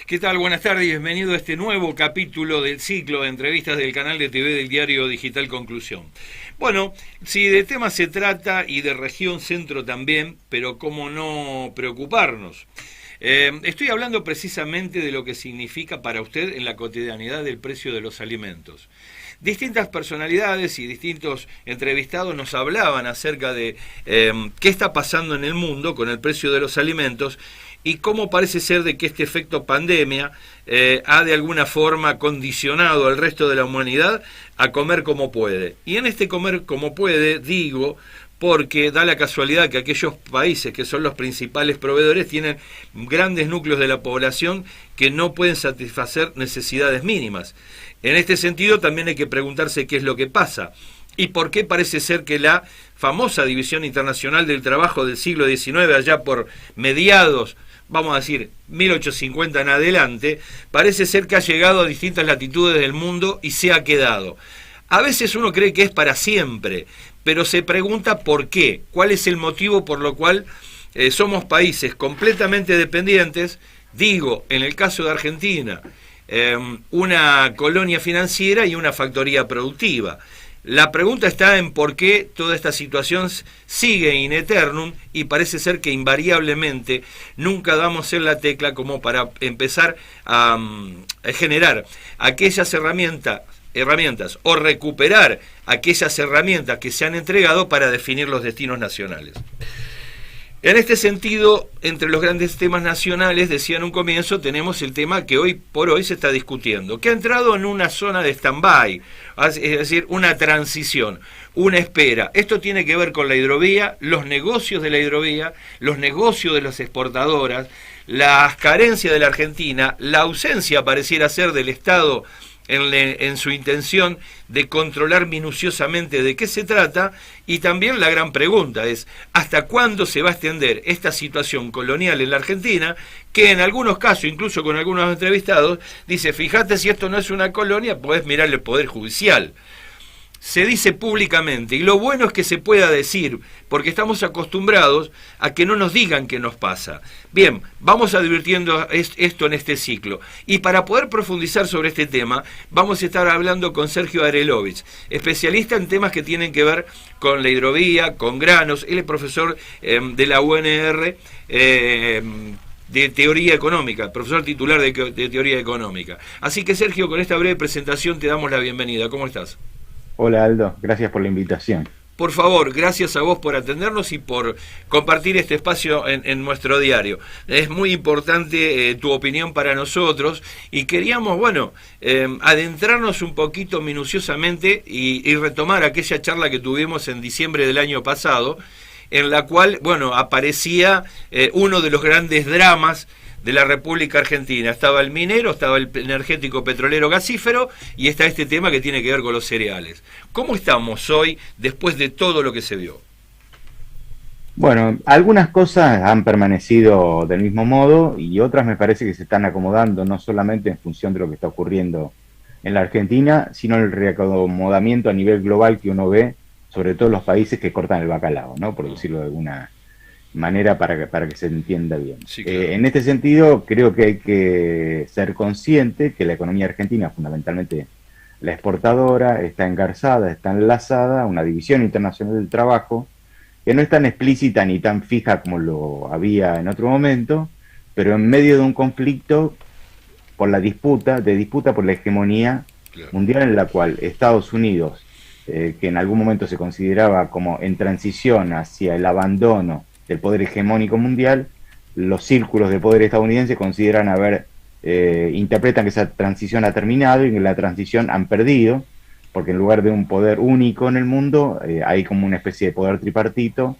¿Qué tal? Buenas tardes y bienvenido a este nuevo capítulo del ciclo de entrevistas del canal de TV del diario digital Conclusión. Bueno, si de temas se trata y de región centro también, pero cómo no preocuparnos. Estoy hablando precisamente de lo que significa para usted en la cotidianidad del precio de los alimentos. Distintas personalidades y distintos entrevistados nos hablaban acerca de qué está pasando en el mundo con el precio de los alimentos y cómo parece ser de que este efecto pandemia ha de alguna forma condicionado al resto de la humanidad a comer como puede. Y en este comer como puede, digo, porque da la casualidad que aquellos países que son los principales proveedores tienen grandes núcleos de la población que no pueden satisfacer necesidades mínimas. En este sentido también hay que preguntarse qué es lo que pasa y por qué parece ser que la famosa División Internacional del Trabajo del siglo XIX, allá por mediados, vamos a decir, 1850 en adelante, parece ser que ha llegado a distintas latitudes del mundo y se ha quedado. A veces uno cree que es para siempre, pero se pregunta por qué, cuál es el motivo por lo cual somos países completamente dependientes, digo, en el caso de Argentina, una colonia financiera y una factoría productiva. La pregunta está en por qué toda esta situación sigue in eternum y parece ser que invariablemente nunca damos en la tecla como para empezar a generar aquellas herramientas o recuperar aquellas herramientas que se han entregado para definir los destinos nacionales. En este sentido, entre los grandes temas nacionales, decía en un comienzo, tenemos el tema que hoy por hoy se está discutiendo, que ha entrado en una zona de stand-by, es decir, una transición, una espera. Esto tiene que ver con la hidrovía, los negocios de la hidrovía, los negocios de las exportadoras, las carencias de la Argentina, la ausencia pareciera ser del Estado en su intención de controlar minuciosamente de qué se trata, y también la gran pregunta es ¿hasta cuándo se va a extender esta situación colonial en la Argentina? Que en algunos casos, incluso con algunos entrevistados, dice, fíjate, si esto no es una colonia, podés mirar el Poder Judicial. Se dice públicamente, y lo bueno es que se pueda decir, porque estamos acostumbrados a que no nos digan qué nos pasa. Bien, vamos advirtiendo esto en este ciclo. Y para poder profundizar sobre este tema, vamos a estar hablando con Sergio Arelovich, especialista en temas que tienen que ver con la hidrovía, con granos. Él es profesor de la UNR, de teoría económica, profesor titular de teoría económica. Así que, Sergio, con esta breve presentación te damos la bienvenida. ¿Cómo estás? Hola Aldo, gracias por la invitación. Por favor, gracias a vos por atendernos y por compartir este espacio en nuestro diario. Es muy importante tu opinión para nosotros y queríamos, adentrarnos un poquito minuciosamente y retomar aquella charla que tuvimos en diciembre del año pasado, en la cual, aparecía uno de los grandes dramas de la República Argentina. Estaba el minero, estaba el energético petrolero gasífero y está este tema que tiene que ver con los cereales. ¿Cómo estamos hoy después de todo lo que se vio? Bueno, algunas cosas han permanecido del mismo modo y otras me parece que se están acomodando, no solamente en función de lo que está ocurriendo en la Argentina, sino el reacomodamiento a nivel global que uno ve, sobre todo los países que cortan el bacalao, ¿no? Por decirlo de alguna manera para que se entienda bien. Sí, claro. En este sentido, creo que hay que ser consciente que la economía argentina, fundamentalmente la exportadora, está engarzada, está enlazada a una división internacional del trabajo, que no es tan explícita ni tan fija como lo había en otro momento, pero en medio de un conflicto por la disputa por la hegemonía mundial, en la cual Estados Unidos, que en algún momento se consideraba como en transición hacia el abandono del poder hegemónico mundial, los círculos de poder estadounidense consideran interpretan que esa transición ha terminado y que la transición han perdido, porque en lugar de un poder único en el mundo, hay como una especie de poder tripartito,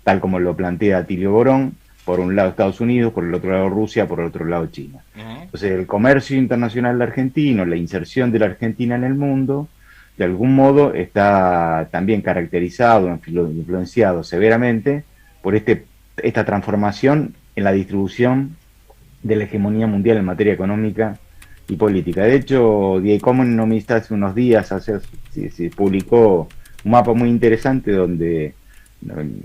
tal como lo plantea Atilio Borón, por un lado Estados Unidos, por el otro lado Rusia, por el otro lado China. Entonces el comercio internacional argentino, la inserción de la Argentina en el mundo, de algún modo está también caracterizado, influenciado severamente por esta transformación en la distribución de la hegemonía mundial en materia económica y política. De hecho, The Economist hace unos días se publicó un mapa muy interesante donde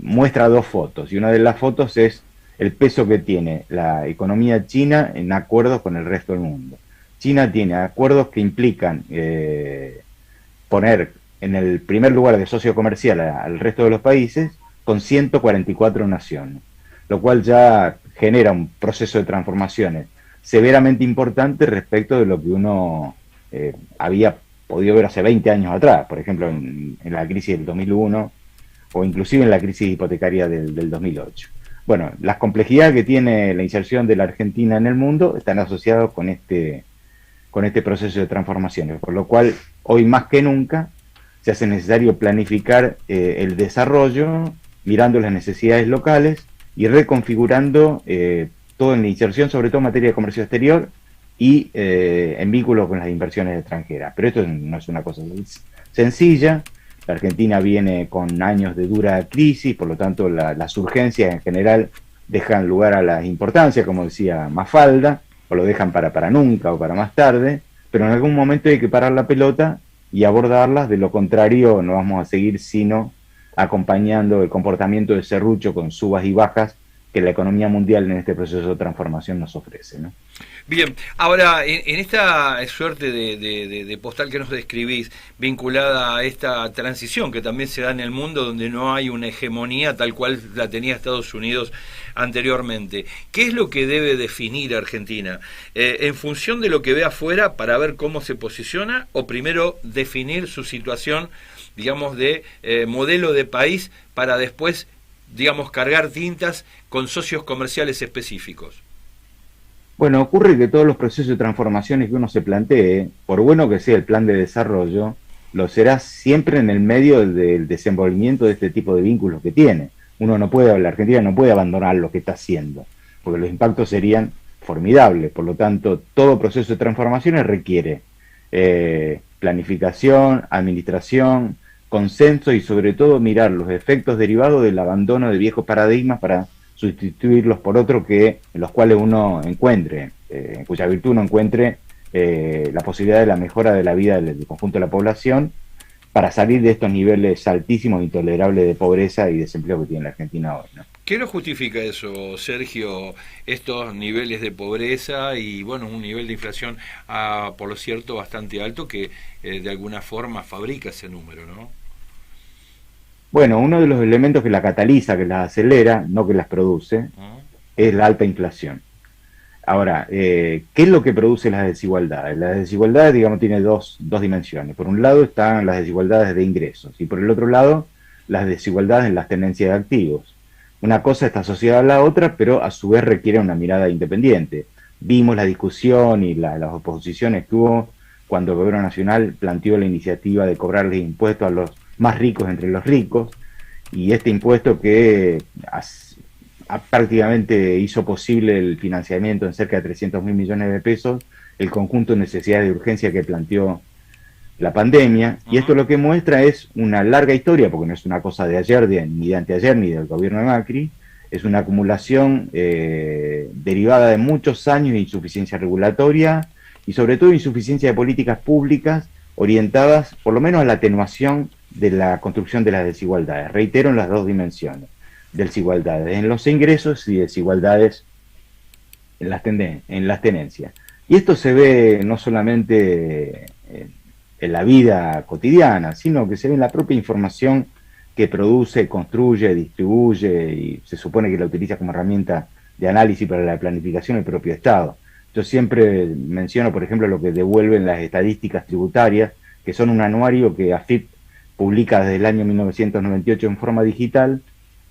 muestra dos fotos, y una de las fotos es el peso que tiene la economía china en acuerdos con el resto del mundo. China tiene acuerdos que implican poner en el primer lugar de socio comercial al resto de los países con 144 naciones, lo cual ya genera un proceso de transformaciones severamente importante respecto de lo que uno había podido ver hace 20 años atrás, por ejemplo en la crisis del 2001 o inclusive en la crisis hipotecaria del 2008. Bueno, las complejidades que tiene la inserción de la Argentina en el mundo están asociadas con este proceso de transformaciones, por lo cual hoy más que nunca se hace necesario planificar el desarrollo mirando las necesidades locales y reconfigurando todo en la inserción, sobre todo en materia de comercio exterior y en vínculo con las inversiones extranjeras. Pero esto no es una cosa sencilla. La Argentina viene con años de dura crisis, por lo tanto las urgencias en general dejan lugar a las importancias, como decía Mafalda, o lo dejan para nunca o para más tarde, pero en algún momento hay que parar la pelota y abordarlas, de lo contrario no vamos a seguir sino acompañando el comportamiento de serrucho con subas y bajas que la economía mundial en este proceso de transformación nos ofrece, ¿no? Bien, ahora, en esta suerte de postal que nos describís, vinculada a esta transición que también se da en el mundo, donde no hay una hegemonía tal cual la tenía Estados Unidos anteriormente, ¿qué es lo que debe definir Argentina? ¿En función de lo que ve afuera para ver cómo se posiciona, o primero definir su situación, digamos, de modelo de país para después, digamos, cargar tintas con socios comerciales específicos? Bueno, ocurre que todos los procesos de transformaciones que uno se plantee, por bueno que sea el plan de desarrollo, lo será siempre en el medio del desenvolvimiento de este tipo de vínculos que tiene. La Argentina no puede abandonar lo que está haciendo, porque los impactos serían formidables. Por lo tanto, todo proceso de transformaciones requiere planificación, administración, consenso y sobre todo mirar los efectos derivados del abandono de viejos paradigmas para sustituirlos por otros en los cuales uno encuentre, en cuya virtud uno encuentre la posibilidad de la mejora de la vida del conjunto de la población, para salir de estos niveles altísimos e intolerables de pobreza y desempleo que tiene la Argentina hoy, ¿no? ¿Qué nos justifica eso, Sergio, estos niveles de pobreza y, bueno, un nivel de inflación, por lo cierto, bastante alto, que de alguna forma fabrica ese número, ¿no? Bueno, uno de los elementos que la cataliza, que las acelera, no que las produce, es la alta inflación. Ahora, ¿qué es lo que produce las desigualdades? Las desigualdades, digamos, tienen dos dimensiones. Por un lado están las desigualdades de ingresos y por el otro lado las desigualdades en las tenencias de activos. Una cosa está asociada a la otra, pero a su vez requiere una mirada independiente. Vimos la discusión y las oposiciones que hubo cuando el gobierno nacional planteó la iniciativa de cobrarles impuestos a los más ricos entre los ricos, y este impuesto que prácticamente hizo posible el financiamiento en cerca de 300.000 millones de pesos, el conjunto de necesidades de urgencia que planteó la pandemia. Y esto lo que muestra es una larga historia, porque no es una cosa de ayer, ni de anteayer, ni del gobierno de Macri, es una acumulación derivada de muchos años de insuficiencia regulatoria y sobre todo insuficiencia de políticas públicas orientadas por lo menos a la atenuación de la construcción de las desigualdades. Reitero, en las dos dimensiones: desigualdades en los ingresos y desigualdades en las tenencias. Y esto se ve no solamente en la vida cotidiana, sino que se ve en la propia información que produce, construye, distribuye y se supone que la utiliza como herramienta de análisis para la planificación del propio Estado. Yo siempre menciono, por ejemplo, lo que devuelven las estadísticas tributarias, que son un anuario que AFIP publica desde el año 1998 en forma digital.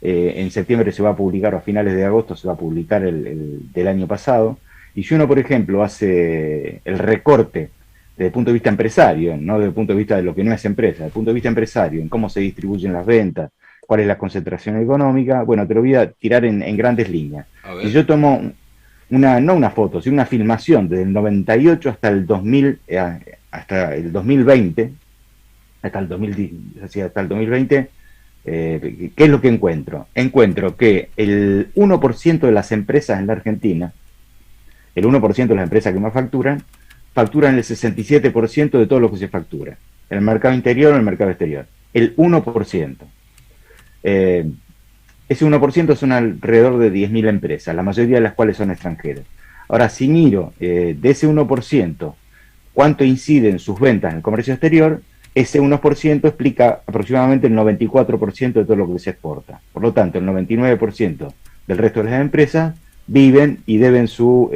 En septiembre se va a publicar, o a finales de agosto se va a publicar el del año pasado. Y si uno, por ejemplo, hace el recorte desde el punto de vista empresario, no desde el punto de vista de lo que no es empresa, desde el punto de vista empresario, en cómo se distribuyen las ventas, cuál es la concentración económica, bueno, te lo voy a tirar en grandes líneas. Si yo tomo no una foto, sino una filmación desde el 98 hasta el 2000, hasta el 2020, hasta el 2020, ¿qué es lo que encuentro? Encuentro que el 1% de las empresas en la Argentina, el 1% de las empresas que más facturan el 67% de todo lo que se factura, en el mercado interior o en el mercado exterior, el 1%. ese 1% son alrededor de 10.000 empresas, la mayoría de las cuales son extranjeras. Ahora, si miro de ese 1%, cuánto incide en sus ventas en el comercio exterior, ese 1% explica aproximadamente el 94% de todo lo que se exporta. Por lo tanto, el 99% del resto de las empresas viven y deben su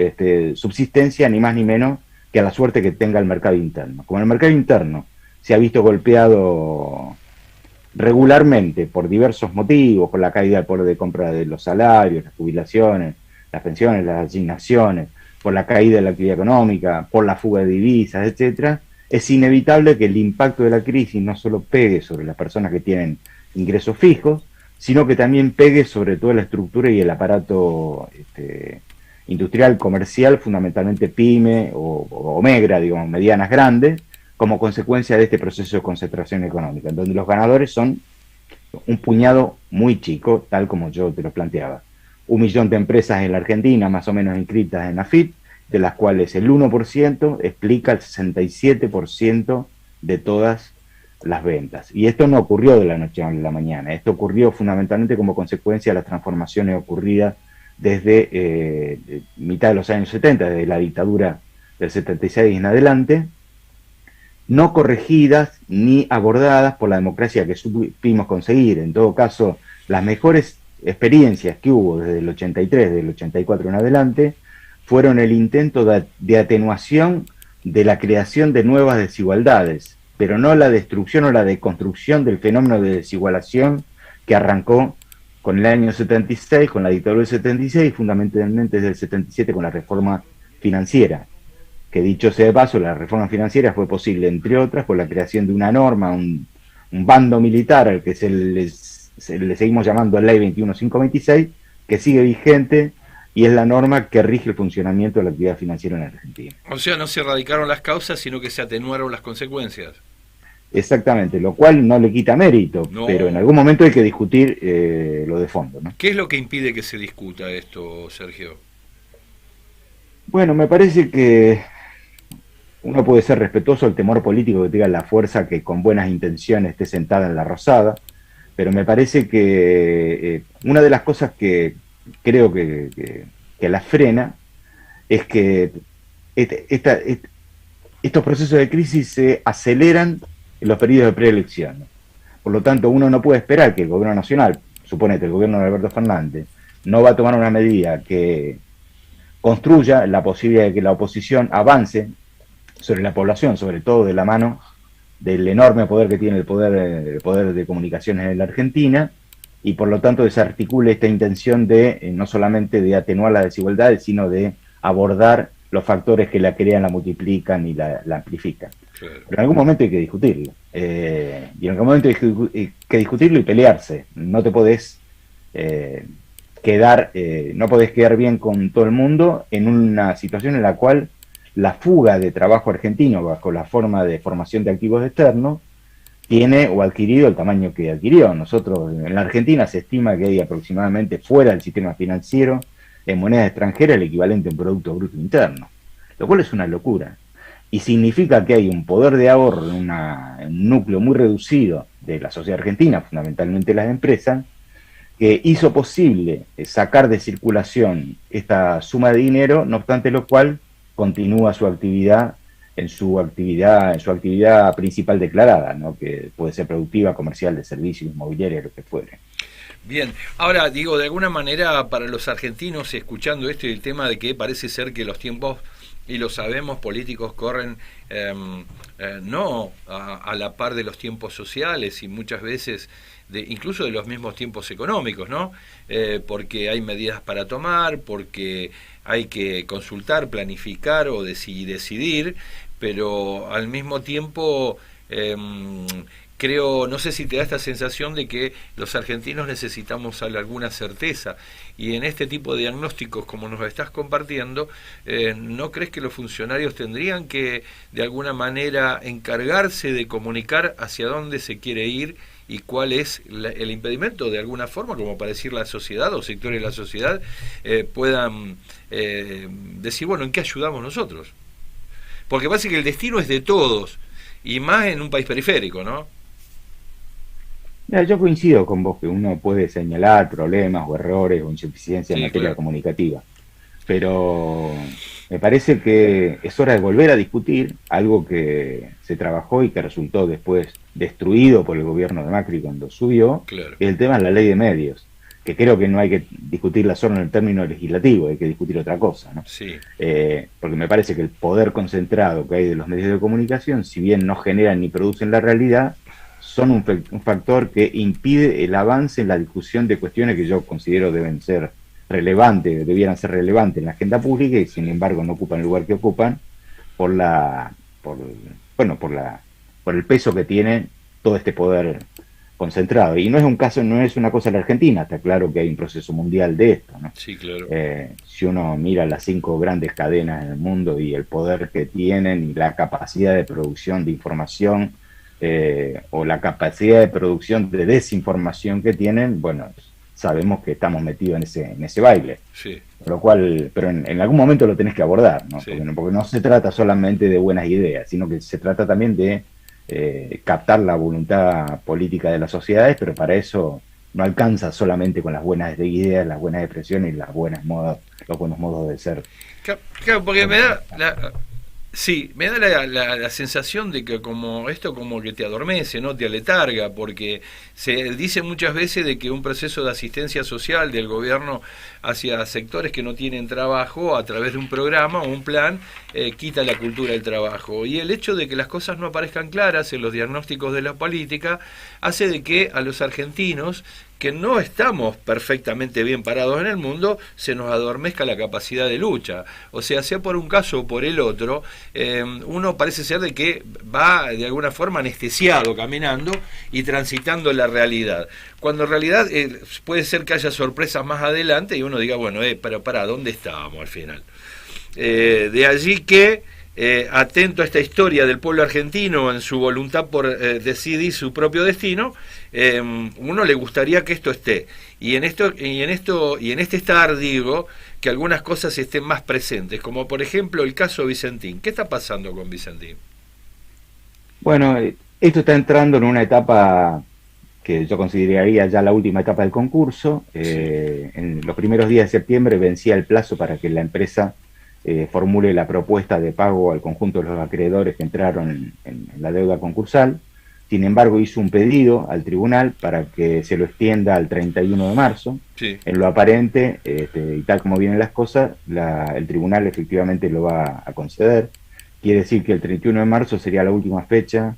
subsistencia ni más ni menos que a la suerte que tenga el mercado interno. Como el mercado interno se ha visto golpeado regularmente por diversos motivos, por la caída del poder de compra de los salarios, las jubilaciones, las pensiones, las asignaciones, por la caída de la actividad económica, por la fuga de divisas, etcétera, es inevitable que el impacto de la crisis no solo pegue sobre las personas que tienen ingresos fijos, sino que también pegue sobre toda la estructura y el aparato industrial, comercial, fundamentalmente pyme o megra, digamos, medianas grandes, como consecuencia de este proceso de concentración económica, en donde los ganadores son un puñado muy chico, tal como yo te lo planteaba. 1 millón de empresas en la Argentina, más o menos inscritas en AFIP, de las cuales el 1% explica el 67% de todas las ventas. Y esto no ocurrió de la noche a la mañana, esto ocurrió fundamentalmente como consecuencia de las transformaciones ocurridas desde mitad de los años 70, desde la dictadura del 76 en adelante, no corregidas ni abordadas por la democracia que supimos conseguir. En todo caso, las mejores experiencias que hubo desde el 83, del 84 en adelante, fueron el intento de atenuación de la creación de nuevas desigualdades, pero no la destrucción o la deconstrucción del fenómeno de desigualación que arrancó con el año 76, con la dictadura del 76, fundamentalmente desde el 77 con la reforma financiera, que dicho sea de paso, la reforma financiera fue posible, entre otras, por la creación de una norma, un bando militar al que le seguimos llamando Ley 21526, que sigue vigente y es la norma que rige el funcionamiento de la actividad financiera en Argentina. O sea, no se erradicaron las causas, sino que se atenuaron las consecuencias. Exactamente, lo cual no le quita mérito, no. Pero en algún momento hay que discutir lo de fondo, ¿no? ¿Qué es lo que impide que se discuta esto, Sergio? Bueno, me parece que uno puede ser respetuoso del temor político que tenga la fuerza que con buenas intenciones esté sentada en la rosada, pero me parece que una de las cosas que creo que la frena es que estos procesos de crisis se aceleran en los periodos de preelección. Por lo tanto, uno no puede esperar que el gobierno nacional, suponete el gobierno de Alberto Fernández, no va a tomar una medida que construya la posibilidad de que la oposición avance sobre la población, sobre todo de la mano del enorme poder que tiene el poder de comunicaciones en la Argentina, y por lo tanto desarticule esta intención de no solamente de atenuar las desigualdades, sino de abordar los factores que la crean, la multiplican y la amplifican. Claro. Pero en algún momento hay que discutirlo, y en algún momento hay que discutirlo y pelearse. No te podés no podés quedar bien con todo el mundo en una situación en la cual la fuga de trabajo argentino bajo la forma de formación de activos externos tiene o adquirido el tamaño que adquirió. Nosotros en la Argentina se estima que hay aproximadamente fuera del sistema financiero en moneda extranjera el equivalente a un Producto Bruto Interno, lo cual es una locura. Y significa que hay un poder de ahorro en un núcleo muy reducido de la sociedad argentina, fundamentalmente las empresas, que hizo posible sacar de circulación esta suma de dinero, no obstante lo cual continúa su actividad en su actividad principal declarada, ¿no? Que puede ser productiva, comercial, de servicios, inmobiliaria, lo que fuere. Bien, ahora digo, de alguna manera para los argentinos, escuchando esto y el tema de que parece ser que los tiempos, y lo sabemos, políticos corren no a la par de los tiempos sociales y muchas veces incluso de los mismos tiempos económicos, ¿no? Porque hay medidas para tomar, porque hay que consultar, planificar o decidir, pero al mismo tiempo creo, no sé si te da esta sensación de que los argentinos necesitamos alguna certeza, y en este tipo de diagnósticos como nos estás compartiendo, ¿no crees que los funcionarios tendrían que de alguna manera encargarse de comunicar hacia dónde se quiere ir y cuál es el impedimento, de alguna forma, como para decir la sociedad o sectores de la sociedad puedan decir, bueno, ¿en qué ayudamos nosotros? Porque parece que el destino es de todos, y más en un país periférico, ¿no? Mira, yo coincido con vos que uno puede señalar problemas o errores o insuficiencias en Sí, materia claro. comunicativa, pero me parece que es hora de volver a discutir algo que se trabajó y que resultó después destruido por el gobierno de Macri cuando subió, Claro. que es el tema de la ley de medios, que creo que no hay que discutirla solo en el término legislativo, hay que discutir otra cosa, ¿no? Sí. Porque me parece que el poder concentrado que hay de los medios de comunicación, si bien no generan ni producen la realidad, son un factor que impide el avance en la discusión de cuestiones que yo considero deben ser relevantes, debieran ser relevantes en la agenda pública y sin Sí. embargo no ocupan el lugar que ocupan por la, por, bueno, por el peso que tiene todo este poder concentrado. Y no es un caso, no es una cosa de la Argentina, está claro que hay un proceso mundial de esto, ¿no? Sí, claro. Si uno mira las 5 grandes cadenas en el mundo y el poder que tienen y la capacidad de producción de información o la capacidad de producción de desinformación que tienen, bueno, sabemos que estamos metidos en ese baile. Sí, Por lo cual, pero en algún momento lo tenés que abordar, ¿no? sí. Porque no se trata solamente de buenas ideas, sino que se trata también de captar la voluntad política de las sociedades, pero para eso no alcanza solamente con las buenas ideas, las buenas expresiones y los buenos modos de ser. Claro, porque me da sí, me da la sensación de que como esto como que te adormece, ¿no? Te aletarga, porque se dice muchas veces de que un proceso de asistencia social del gobierno hacia sectores que no tienen trabajo a través de un programa o un plan quita la cultura del trabajo. Y el hecho de que las cosas no aparezcan claras en los diagnósticos de la política hace de que a los argentinos que no estamos perfectamente bien parados en el mundo, se nos adormezca la capacidad de lucha. O sea por un caso o por el otro, uno parece ser de que va de alguna forma anestesiado caminando y transitando la realidad. Cuando en realidad puede ser que haya sorpresas más adelante y uno diga, bueno, pero para, ¿dónde estábamos al final? De allí que atento a esta historia del pueblo argentino en su voluntad por decidir su propio destino, uno le gustaría que esto esté y en este estar digo que algunas cosas estén más presentes, como por ejemplo el caso Vicentín. ¿Qué está pasando con Vicentín? Bueno, esto está entrando en una etapa que yo consideraría ya la última etapa del concurso. Sí, En los primeros días de septiembre vencía el plazo para que la empresa formule la propuesta de pago al conjunto de los acreedores que entraron en la deuda concursal. Sin embargo, hizo un pedido al tribunal para que se lo extienda al 31 de marzo. sí. En lo aparente, y tal como vienen las cosas, el tribunal efectivamente lo va a conceder. Quiere decir que el 31 de marzo sería la última fecha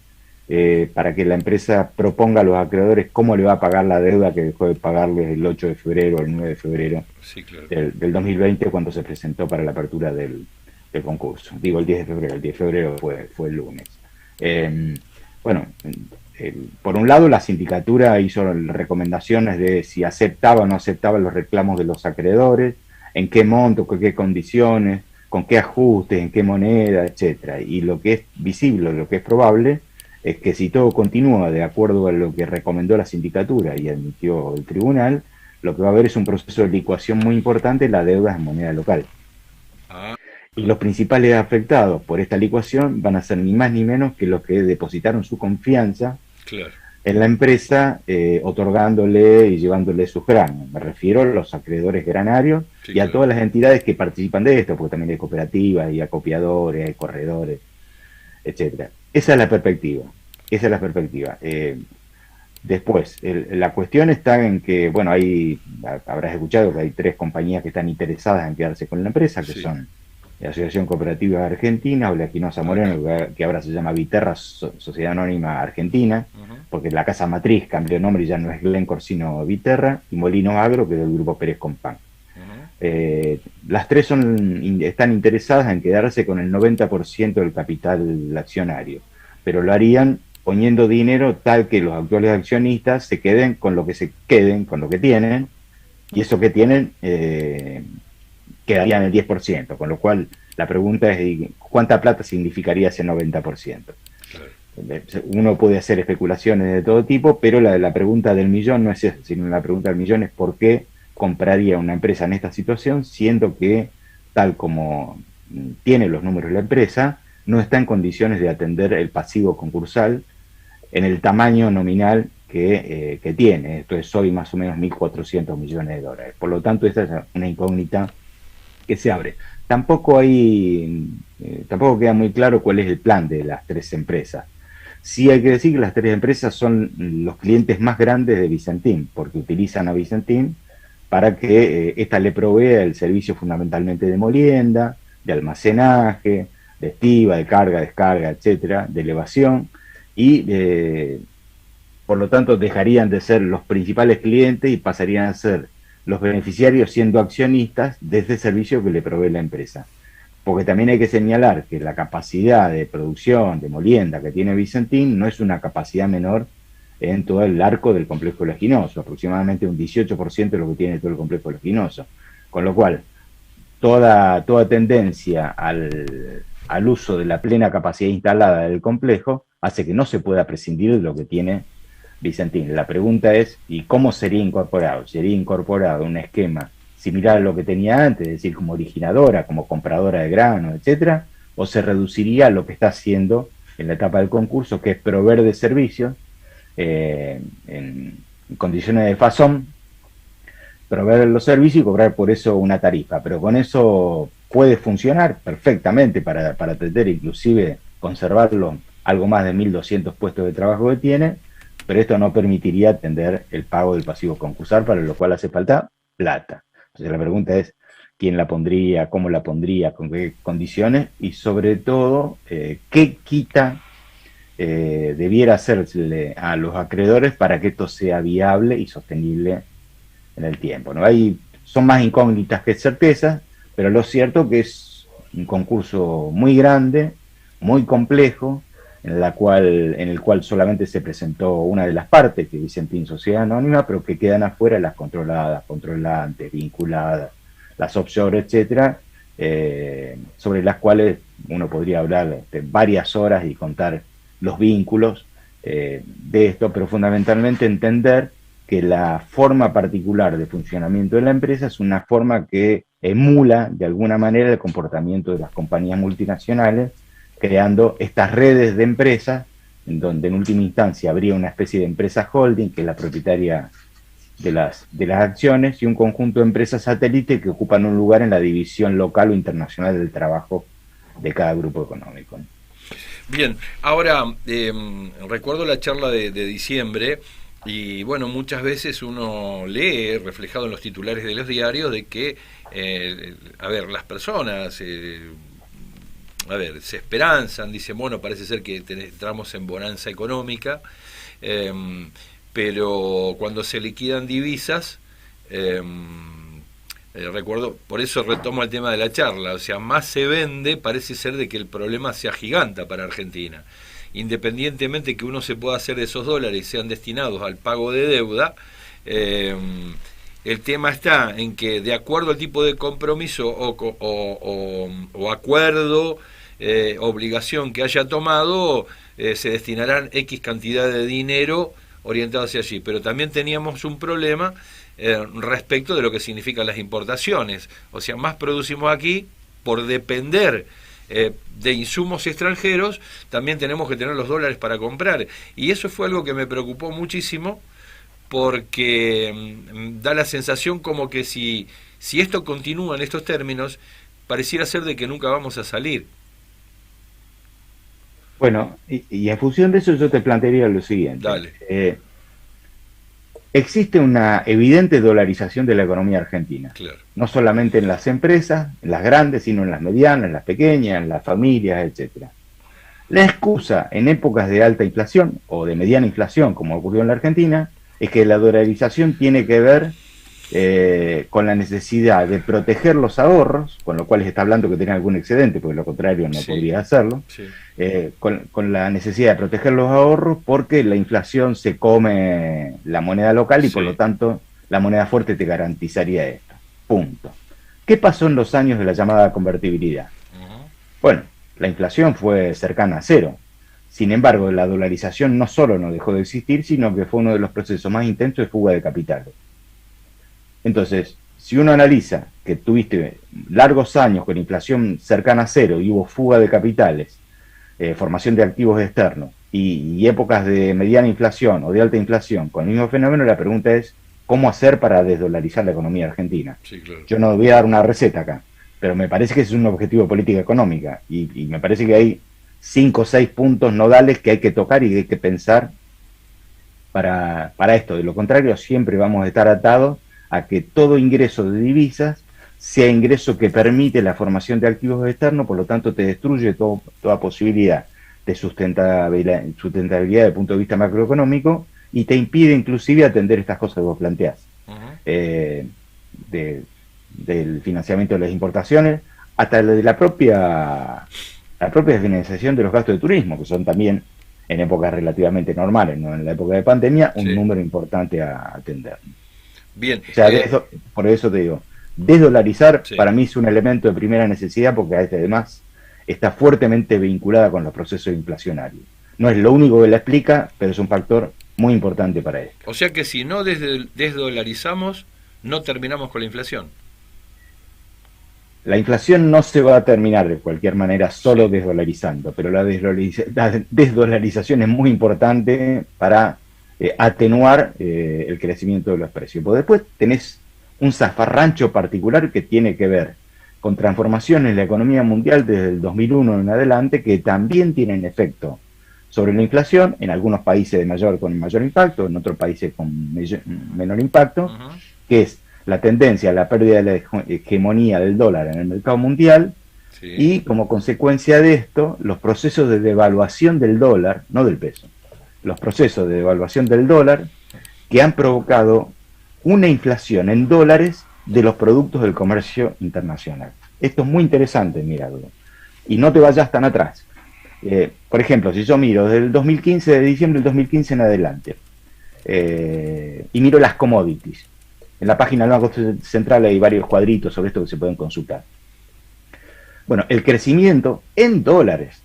para que la empresa proponga a los acreedores cómo le va a pagar la deuda que dejó de pagarles el 8 de febrero o el 9 de febrero Sí, claro. del 2020 cuando se presentó para la apertura del concurso. Digo el 10 de febrero, el 10 de febrero fue el lunes. Eh, bueno, por un lado la sindicatura hizo recomendaciones de si aceptaba o no aceptaba los reclamos de los acreedores, en qué monto, con qué condiciones, con qué ajustes, en qué moneda, etcétera. Y lo que es visible, lo que es probable, es que si todo continúa de acuerdo a lo que recomendó la sindicatura y admitió el tribunal, lo que va a haber es un proceso de licuación muy importante de la deuda en moneda local. Ah, Y los principales afectados por esta licuación van a ser ni más ni menos que los que depositaron su confianza claro. en la empresa, otorgándole y llevándole sus granos. Me refiero a los acreedores granarios Sí, y a claro. todas las entidades que participan de esto, porque también hay cooperativas, y acopiadores, hay corredores, etcétera. Esa es la perspectiva. Esa es la perspectiva. Después, la cuestión está en que, bueno, habrás escuchado que hay 3 compañías que están interesadas en quedarse con la empresa, que Sí. son la Asociación Cooperativa Argentina, Oleaginosa Moreno, que ahora se llama Viterra Sociedad Anónima Argentina, Ujú. porque la casa matriz cambió de nombre y ya no es Glencore sino Viterra, y Molino Agro, que es del grupo Pérez Compán. Ujú. Las 3 están interesadas en quedarse con el 90% del capital accionario, pero lo harían poniendo dinero tal que los actuales accionistas se queden con lo que con lo que tienen, y eso que tienen quedaría en el 10%, con lo cual la pregunta es ¿cuánta plata significaría ese 90%? Claro. Uno puede hacer especulaciones de todo tipo, pero la pregunta del millón no es esa, sino la pregunta del millón es ¿por qué compraría una empresa en esta situación, siendo que, tal como tiene los números la empresa, no está en condiciones de atender el pasivo concursal en el tamaño nominal que tiene. Esto es hoy más o menos 1.400 millones de dólares. Por lo tanto, esta es una incógnita que se abre. Tampoco queda muy claro cuál es el plan de las tres empresas. Sí hay que decir que las tres empresas son los clientes más grandes de Vicentín, porque utilizan a Vicentín para que ésta le provea el servicio fundamentalmente de molienda, de almacenaje, de estiva, de carga, descarga, etcétera, de elevación, y por lo tanto dejarían de ser los principales clientes y pasarían a ser los beneficiarios siendo accionistas de este servicio que le provee la empresa. Porque también hay que señalar que la capacidad de producción de molienda que tiene Vicentín no es una capacidad menor en todo el arco del complejo leginoso, aproximadamente un 18% de lo que tiene todo el complejo leginoso. Con lo cual, toda tendencia al uso de la plena capacidad instalada del complejo hace que no se pueda prescindir de lo que tiene Vicentín. La pregunta es, ¿y cómo sería incorporado? ¿Sería incorporado un esquema similar a lo que tenía antes, es decir, como originadora, como compradora de grano, etcétera, o se reduciría a lo que está haciendo en la etapa del concurso, que es proveer de servicios en condiciones de fasón, proveer los servicios y cobrar por eso una tarifa? Pero con eso puede funcionar perfectamente para atender, inclusive conservarlo algo más de 1.200 puestos de trabajo que tiene, pero esto no permitiría atender el pago del pasivo concursal, para lo cual hace falta plata. Entonces la pregunta es, ¿quién la pondría? ¿Cómo la pondría? ¿Con qué condiciones? Y sobre todo, ¿qué quita debiera hacerle a los acreedores para que esto sea viable y sostenible en el tiempo, ¿no? Son más incógnitas que certezas, pero lo cierto que es un concurso muy grande, muy complejo, en el cual solamente se presentó una de las partes, que es Vicentín Sociedad Anónima, pero que quedan afuera las controladas, controlantes, vinculadas, las offshore, etcétera, sobre las cuales uno podría hablar varias horas y contar los vínculos de esto, pero fundamentalmente entender que la forma particular de funcionamiento de la empresa es una forma que emula de alguna manera el comportamiento de las compañías multinacionales, creando estas redes de empresas, en donde en última instancia habría una especie de empresa holding, que es la propietaria de las acciones, y un conjunto de empresas satélites que ocupan un lugar en la división local o internacional del trabajo de cada grupo económico. Bien, ahora recuerdo la charla de diciembre, y bueno, muchas veces uno lee, reflejado en los titulares de los diarios, de que, las personas... se esperanzan, dicen, bueno, parece ser que entramos en bonanza económica, pero cuando se liquidan divisas, recuerdo, por eso retomo el tema de la charla, o sea, más se vende, parece ser de que el problema se agiganta para Argentina. Independientemente que uno se pueda hacer de esos dólares y sean destinados al pago de deuda, el tema está en que, de acuerdo al tipo de compromiso o acuerdo, obligación que haya tomado, se destinarán X cantidad de dinero orientado hacia allí. Pero también teníamos un problema respecto de lo que significan las importaciones. O sea, más producimos aquí por depender de insumos extranjeros, también tenemos que tener los dólares para comprar. Y eso fue algo que me preocupó muchísimo, porque da la sensación como que si esto continúa en estos términos, pareciera ser de que nunca vamos a salir. Bueno, y en función de eso yo te plantearía lo siguiente. Dale. Existe una evidente dolarización de la economía argentina. Claro. No solamente en las empresas, en las grandes, sino en las medianas, en las pequeñas, en las familias, etcétera. La excusa en épocas de alta inflación o de mediana inflación, como ocurrió en la Argentina, es que la dolarización tiene que ver con la necesidad de proteger los ahorros, con lo cual está hablando que tiene algún excedente, porque lo contrario no podría hacerlo, con la necesidad de proteger los ahorros, porque la inflación se come la moneda local y por lo tanto la moneda fuerte te garantizaría esto. Punto. ¿Qué pasó en los años de la llamada convertibilidad? Bueno, la inflación fue cercana a cero. Sin embargo, la dolarización no solo no dejó de existir, sino que fue uno de los procesos más intensos de fuga de capitales. Entonces, si uno analiza que tuviste largos años con inflación cercana a cero y hubo fuga de capitales, formación de activos externos, y épocas de mediana inflación o de alta inflación con el mismo fenómeno, la pregunta es cómo hacer para desdolarizar la economía argentina. Sí, claro. Yo no voy a dar una receta acá, pero me parece que es un objetivo de política económica y me parece que hay 5 o 6 puntos nodales que hay que tocar y que hay que pensar para esto. De lo contrario, siempre vamos a estar atados a que todo ingreso de divisas sea ingreso que permite la formación de activos externos, por lo tanto te destruye toda posibilidad de sustentabilidad desde el punto de vista macroeconómico y te impide inclusive atender estas cosas que vos planteás. Del financiamiento de las importaciones hasta de la propia financiación de los gastos de turismo, que son también en épocas relativamente normales, no en la época de pandemia, un número importante a atender. Bien. O sea, por eso te digo, desdolarizar para mí es un elemento de primera necesidad porque además está fuertemente vinculada con los procesos inflacionarios. No es lo único que la explica, pero es un factor muy importante para esto. O sea que si no desdolarizamos, no terminamos con la inflación. La inflación no se va a terminar de cualquier manera solo desdolarizando, pero la desdolarización es muy importante para atenuar el crecimiento de los precios. Porque después tenés un zafarrancho particular que tiene que ver con transformaciones en la economía mundial desde el 2001 en adelante que también tienen efecto sobre la inflación, en algunos países con mayor impacto, en otros países con menor impacto, que es la tendencia a la pérdida de la hegemonía del dólar en el mercado mundial y como consecuencia de esto, los procesos de devaluación del dólar, no del peso, los procesos de devaluación del dólar que han provocado una inflación en dólares de los productos del comercio internacional. Esto es muy interesante mirarlo. Y no te vayas tan atrás. Por ejemplo, si yo miro desde el 2015, de diciembre del 2015 en adelante, y miro las commodities, en la página del Banco Central hay varios cuadritos sobre esto que se pueden consultar. Bueno, el crecimiento en dólares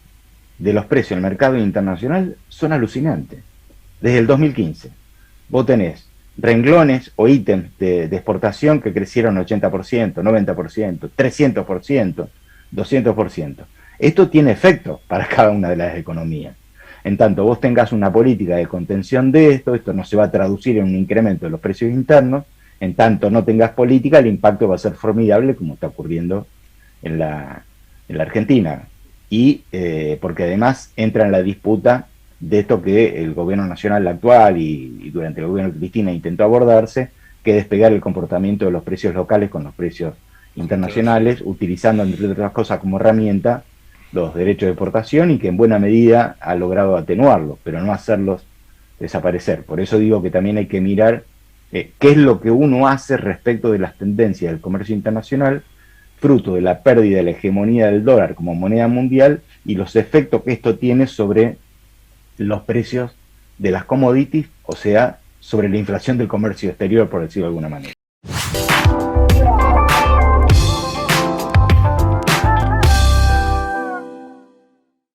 de los precios en el mercado internacional son alucinantes. Desde el 2015, vos tenés renglones o ítems de exportación que crecieron 80%, 90%, 300%, 200%. Esto tiene efecto para cada una de las economías. En tanto vos tengas una política de contención de esto no se va a traducir en un incremento de los precios internos. En tanto no tengas política, el impacto va a ser formidable, como está ocurriendo en la Argentina. Y porque además entra en la disputa de esto que el gobierno nacional actual y durante el gobierno de Cristina intentó abordarse, que despegar el comportamiento de los precios locales con los precios internacionales, utilizando, entre otras cosas, como herramienta los derechos de exportación y que en buena medida ha logrado atenuarlos, pero no hacerlos desaparecer. Por eso digo que también hay que mirar qué es lo que uno hace respecto de las tendencias del comercio internacional, fruto de la pérdida de la hegemonía del dólar como moneda mundial y los efectos que esto tiene sobre los precios de las commodities, o sea, sobre la inflación del comercio exterior, por decirlo de alguna manera.